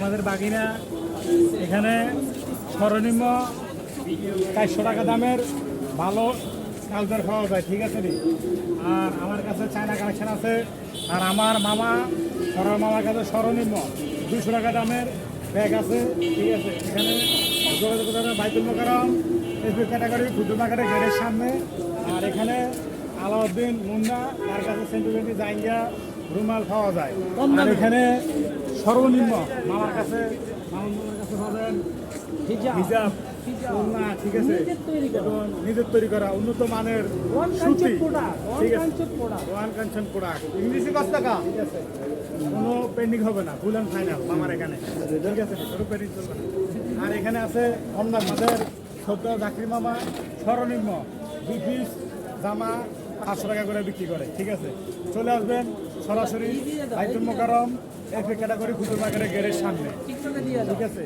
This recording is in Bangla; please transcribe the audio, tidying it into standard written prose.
আমাদের বাগিনা এখানে সর্বনিম্ন 400 টাকা দামের ভালো কালচার পাওয়া যায়, ঠিক আছে রে। আর আমার কাছে চায়না কালেকশন আছে। আর আমার মামা মামার কাছে সর্বনিম্ন 200 টাকা দামের ব্যাগ আছে, ঠিক আছে। এখানে যোগাযোগ করতে বাইতুল মোকাররম এসবি ক্যাটাগরি ক্ষুদ্র মার্কেটের গেটের সামনে। আর এখানে আলাউদ্দিন মুন্না তার কাছে সেন্টিমেন্টি জাইঙ্গা রুমাল পাওয়া যায়। আর এখানে সর্বনিম্ন মামার কাছে পাবেন হিজাব, ওড়না, ঠিক আছে, এবং নিজের তৈরি করা উন্নত মানের সুতি, ঠিক আছে, ওয়ান কাঞ্চন প্রোডাক্ট, ইংলিশে 10 টাকা, ঠিক আছে। কোনো পেন্ডিং হবে না, ফুল অ্যান্ড ফাইনাল মামার এখানে, ঠিক আছে, কোনো পেন্ডিং চলবে না। আর এখানে আছে আমাদের ছোট চাকরি মামা সর্বনিম্ন 2 পিস জামা 500 টাকা করে বিক্রি করে, ঠিক আছে। চলে আসবেন সরাসরি বাইতুল মোকাররম এফএ ক্যাটাগরি ক্ষুদ্র মার্কেটের গেটের সামনে, ঠিক আছে।